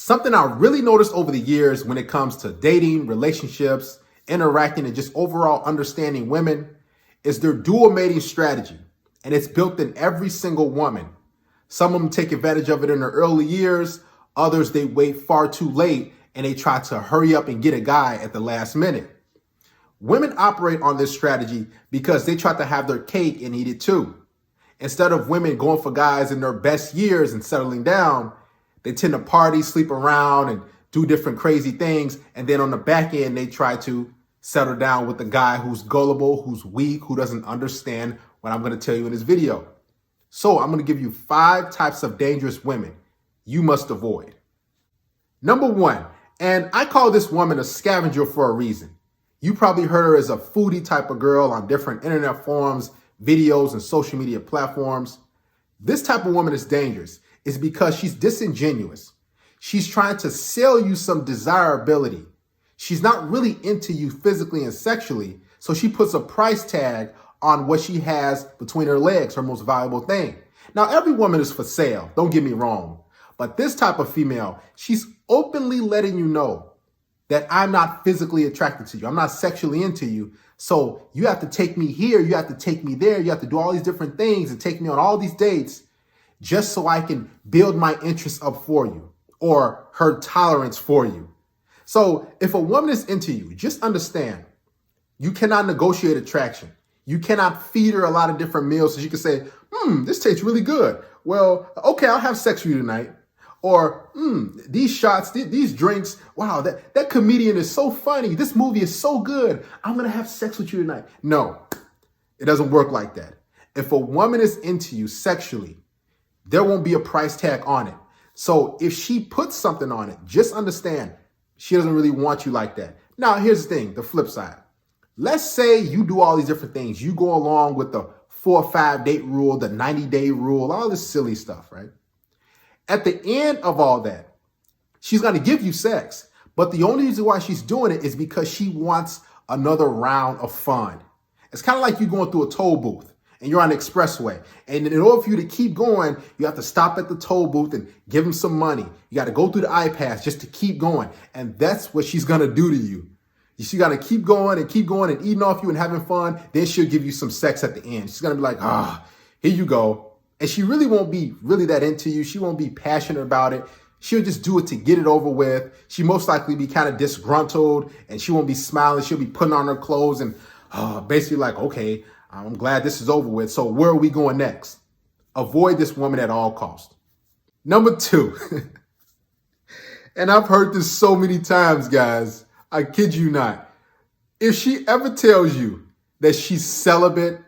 Something I really noticed over the years when it comes to dating, relationships, interacting, and just overall understanding women is their dual mating strategy. And it's built in every single woman. Some of them take advantage of it in their early years. Others, they wait far too late and they try to hurry up and get a guy at the last minute. Women operate on this strategy because they try to have their cake and eat it too. Instead of women going for guys in their best years and settling down, they tend to party, sleep around, and do different crazy things. And then on the back end, they try to settle down with a guy who's gullible, who's weak, who doesn't understand what I'm going to tell you in this video. So I'm going to give you 5 types of dangerous women you must avoid. Number 1, and I call this woman a scavenger for a reason. You probably heard her as a foodie type of girl on different internet forums, videos, and social media platforms. This type of woman is dangerous. It's because she's disingenuous. She's trying to sell you some desirability. She's not really into you physically and sexually, so she puts a price tag on what she has between her legs, her most valuable thing. Now, every woman is for sale, don't get me wrong, but this type of female, she's openly letting you know that I'm not physically attracted to you. I'm not sexually into you. So you have to take me here. You have to take me there. You have to do all these different things and take me on all these dates just so I can build my interest up for you or her tolerance for you. So if a woman is into you, just understand you cannot negotiate attraction. You cannot feed her a lot of different meals so she can say, this tastes really good. Well, okay, I'll have sex with you tonight. Or, these shots, these drinks, wow, that comedian is so funny. This movie is so good. I'm going to have sex with you tonight. No, it doesn't work like that. If a woman is into you sexually, there won't be a price tag on it. So if she puts something on it, just understand she doesn't really want you like that. Now, here's the thing, the flip side. Let's say you do all these different things. You go along with the 4 or 5 date rule, the 90-day rule, all this silly stuff, right? At the end of all that, she's going to give you sex. But the only reason why she's doing it is because she wants another round of fun. It's kind of like you going through a toll booth and you're on the expressway. And in order for you to keep going, you have to stop at the toll booth and give them some money. You got to go through the iPass just to keep going. And that's what she's going to do to you. She's got to keep going and eating off you and having fun. Then she'll give you some sex at the end. She's going to be like, here you go. And she really won't be really that into you. She won't be passionate about it. She'll just do it to get it over with. She most likely be kind of disgruntled and she won't be smiling. She'll be putting on her clothes and basically like, okay, I'm glad this is over with. So where are we going next? Avoid this woman at all costs. Number 2, and I've heard this so many times, guys. I kid you not. If she ever tells you that she's celibate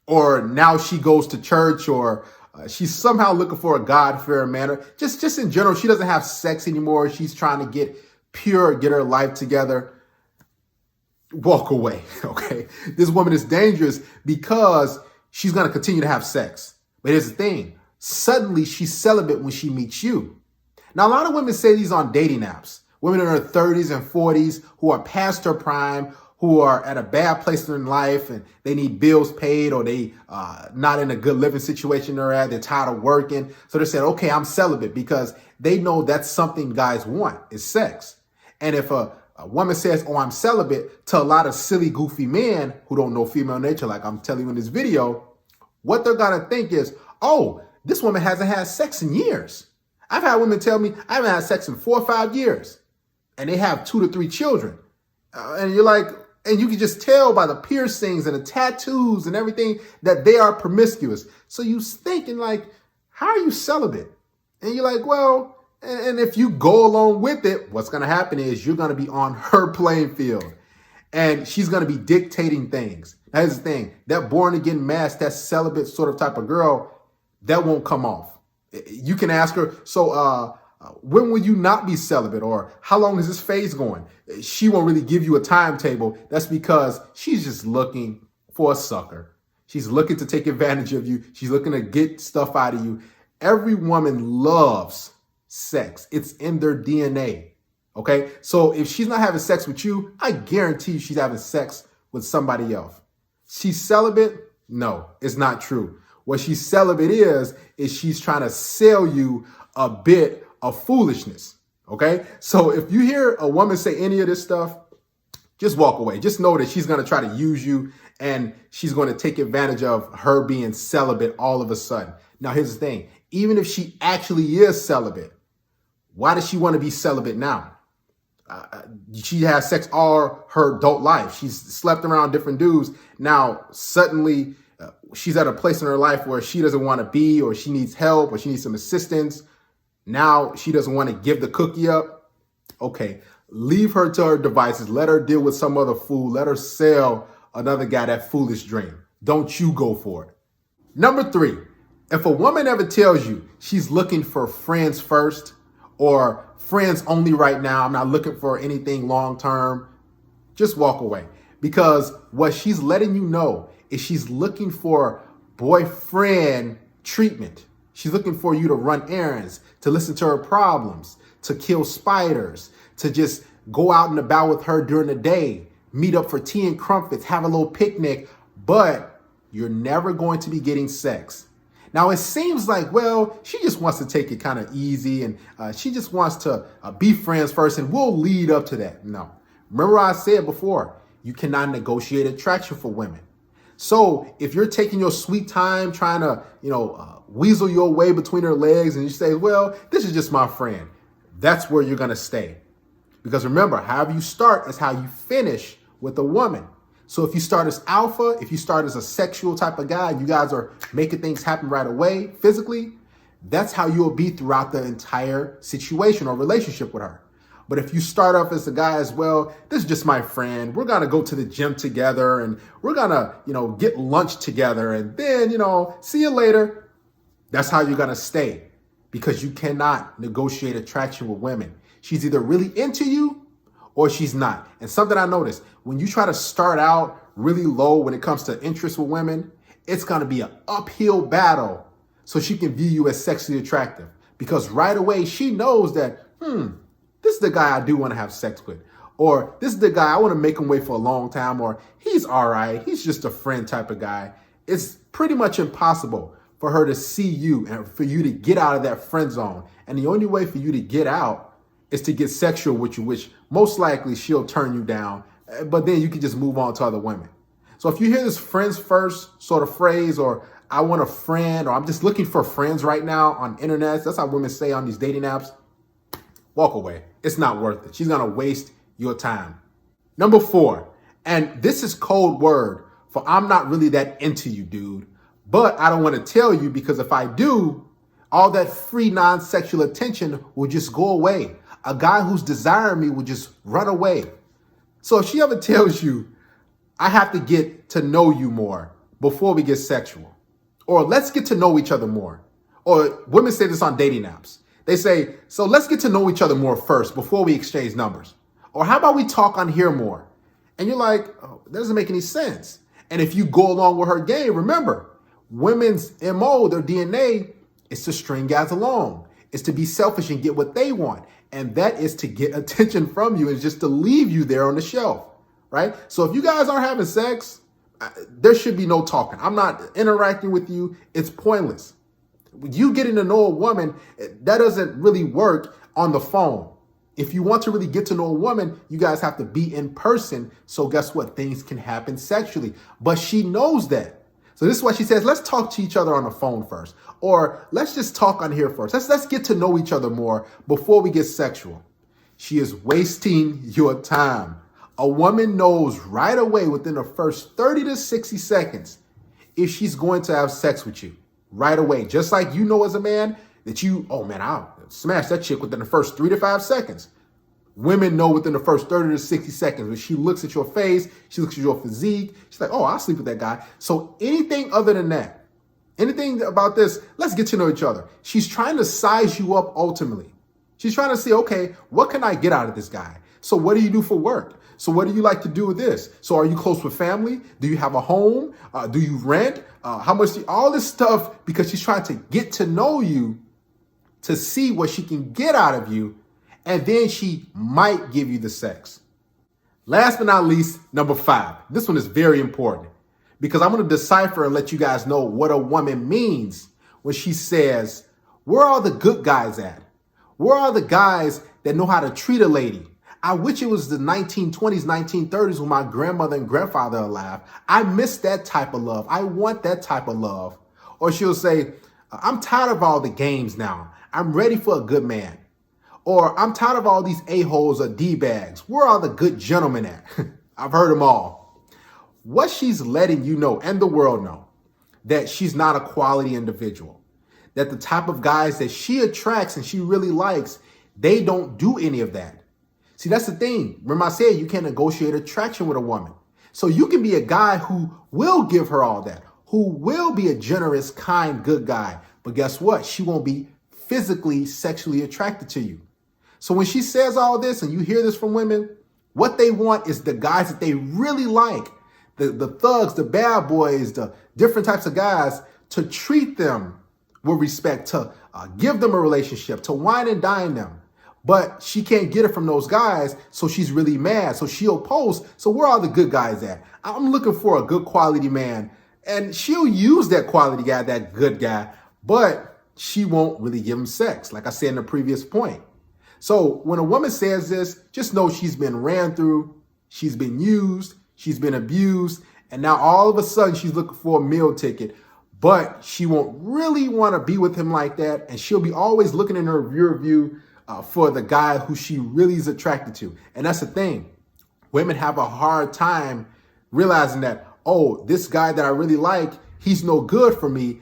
or now she goes to church or she's somehow looking for a God-fearing man, just in general, she doesn't have sex anymore. She's trying to get pure, get her life together. Walk away, okay? This woman is dangerous because she's going to continue to have sex. But here's the thing. Suddenly, she's celibate when she meets you. Now, a lot of women say these on dating apps. Women in their 30s and 40s who are past their prime, who are at a bad place in life and they need bills paid or they not in a good living situation they're at. They're tired of working. So they said, okay, I'm celibate because they know that's something guys want is sex. And if a woman says, oh, I'm celibate to a lot of silly, goofy men who don't know female nature, like I'm telling you in this video, what they're going to think is, oh, this woman hasn't had sex in years. I've had women tell me I haven't had sex in 4 or 5 years. And they have 2 to 3 children. And you're like, and you can just tell by the piercings and the tattoos and everything that they are promiscuous. So you thinking like, how are you celibate? And you're like, well, and if you go along with it, what's going to happen is you're going to be on her playing field and she's going to be dictating things. Now, here's the thing, that born again mask, that celibate sort of type of girl, that won't come off. You can ask her, so, when will you not be celibate or how long is this phase going? She won't really give you a timetable. That's because she's just looking for a sucker. She's looking to take advantage of you. She's looking to get stuff out of you. Every woman loves sex. It's in their DNA. Okay. So if she's not having sex with you, I guarantee she's having sex with somebody else. She's celibate? No, it's not true. What she's celibate is she's trying to sell you a bit of foolishness. Okay. So if you hear a woman say any of this stuff, just walk away. Just know that she's going to try to use you and she's going to take advantage of her being celibate all of a sudden. Now, here's the thing. Even if she actually is celibate, why does she want to be celibate now? She has sex all her adult life. She's slept around different dudes. Now, suddenly, she's at a place in her life where she doesn't want to be, or she needs help, or she needs some assistance. Now, she doesn't want to give the cookie up. Okay, leave her to her devices. Let her deal with some other fool. Let her sell another guy that foolish dream. Don't you go for it. Number 3, if a woman ever tells you she's looking for friends first, or friends only right now, I'm not looking for anything long term, just walk away. Because what she's letting you know is she's looking for boyfriend treatment. She's looking for you to run errands, to listen to her problems, to kill spiders, to just go out and about with her during the day, meet up for tea and crumpets, have a little picnic, but you're never going to be getting sex. Now, it seems like, well, she just wants to take it kind of easy and she just wants to be friends first and we'll lead up to that. No. Remember I said before, you cannot negotiate attraction for women. So if you're taking your sweet time trying to, weasel your way between her legs and you say, well, this is just my friend, that's where you're going to stay. Because remember, however you start is how you finish with a woman. So if you start as alpha, if you start as a sexual type of guy, you guys are making things happen right away physically, that's how you'll be throughout the entire situation or relationship with her. But if you start off as a guy as well, this is just my friend. We're going to go to the gym together and we're going to, get lunch together and then, see you later. That's how you're going to stay, because you cannot negotiate attraction with women. She's either really into you or she's not. And something I noticed, when you try to start out really low when it comes to interest with women, it's going to be an uphill battle so she can view you as sexually attractive. Because right away she knows that, this is the guy I do want to have sex with. Or this is the guy I want to make him wait for a long time. Or he's all right. He's just a friend type of guy. It's pretty much impossible for her to see you and for you to get out of that friend zone. And the only way for you to get out is to get sexual with you, which most likely she'll turn you down. But then you can just move on to other women. So if you hear this friends first sort of phrase, or I want a friend, or I'm just looking for friends right now on internet, that's how women say on these dating apps, walk away. It's not worth it. She's going to waste your time. Number 4, and this is code word for I'm not really that into you, dude. But I don't want to tell you, because if I do, all that free non-sexual attention will just go away. A guy who's desiring me will just run away. So if she ever tells you, I have to get to know you more before we get sexual, or let's get to know each other more, or women say this on dating apps. They say, so let's get to know each other more first before we exchange numbers. Or how about we talk on here more? And you're like, oh, that doesn't make any sense. And if you go along with her game, remember, women's MO, their DNA, is to string guys along. It's to be selfish and get what they want. And that is to get attention from you and just to leave you there on the shelf, right? So if you guys aren't having sex, there should be no talking. I'm not interacting with you. It's pointless. You getting to know a woman, that doesn't really work on the phone. If you want to really get to know a woman, you guys have to be in person. So guess what? Things can happen sexually. But she knows that. So this is why she says, let's talk to each other on the phone first. Or let's just talk on here first. Let's get to know each other more before we get sexual. She is wasting your time. A woman knows right away within the first 30 to 60 seconds if she's going to have sex with you. Right away. Just like you know as a man that I'll smash that chick within the first 3 to 5 seconds. Women know within the first 30 to 60 seconds. When she looks at your face, she looks at your physique, she's like, oh, I'll sleep with that guy. So anything other than that, anything about this, let's get to know each other. She's trying to size you up ultimately. She's trying to see, okay, what can I get out of this guy? So what do you do for work? So what do you like to do with this? So are you close with family? Do you have a home? Do you rent? How much? All this stuff, because she's trying to get to know you to see what she can get out of you. And then she might give you the sex. Last but not least, number 5. This one is very important because I'm going to decipher and let you guys know what a woman means when she says, where are the good guys at? Where are the guys that know how to treat a lady. I wish it was the 1920s, 1930s when my grandmother and grandfather are alive. I miss that type of love. I want that type of love. Or she'll say, I'm tired of all the games now. I'm ready for a good man. Or I'm tired of all these a-holes or D-bags. Where are the good gentlemen at? I've heard them all. What she's letting you know and the world know, that she's not a quality individual. That the type of guys that she attracts and she really likes, they don't do any of that. See, that's the thing. Remember I said you can't negotiate attraction with a woman. So you can be a guy who will give her all that, who will be a generous, kind, good guy. But guess what? She won't be physically, sexually attracted to you. So when she says all this and you hear this from women, what they want is the guys that they really like, the thugs, the bad boys, the different types of guys, to treat them with respect, to give them a relationship, to wine and dine them. But she can't get it from those guys, so she's really mad. So she'll post, so where are the good guys at? I'm looking for a good quality man. And she'll use that quality guy, that good guy, but she won't really give him sex, like I said in the previous point. So when a woman says this, just know she's been ran through, she's been used, she's been abused, and now all of a sudden she's looking for a meal ticket, but she won't really want to be with him like that, and she'll be always looking in her rear view for the guy who she really is attracted to. And that's the thing. Women have a hard time realizing that, oh, this guy that I really like, he's no good for me,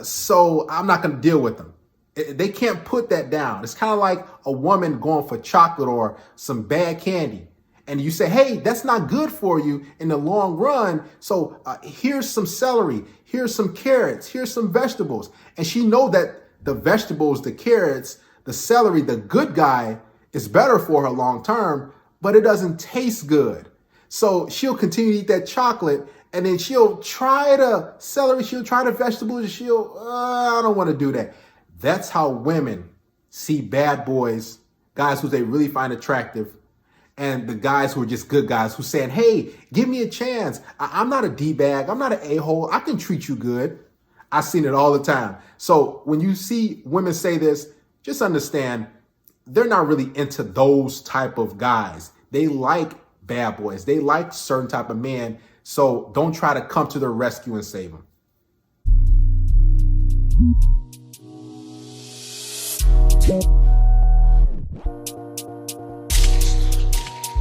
so I'm not going to deal with him. They can't put that down. It's kind of like a woman going for chocolate or some bad candy. And you say, hey, that's not good for you in the long run. So here's some celery. Here's some carrots. Here's some vegetables. And she know that the vegetables, the carrots, the celery, the good guy is better for her long term, but it doesn't taste good. So she'll continue to eat that chocolate, and then she'll try the celery. She'll try the vegetables. I don't want to do that. That's how women see bad boys, guys who they really find attractive, and the guys who are just good guys who saying, hey, give me a chance. I'm not a D-bag. I'm not an a-hole. I can treat you good. I've seen it all the time. So when you see women say this, just understand they're not really into those type of guys. They like bad boys. They like certain type of men. So don't try to come to their rescue and save them.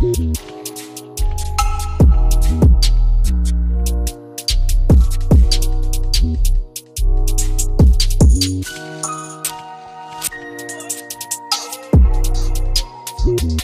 Thank you.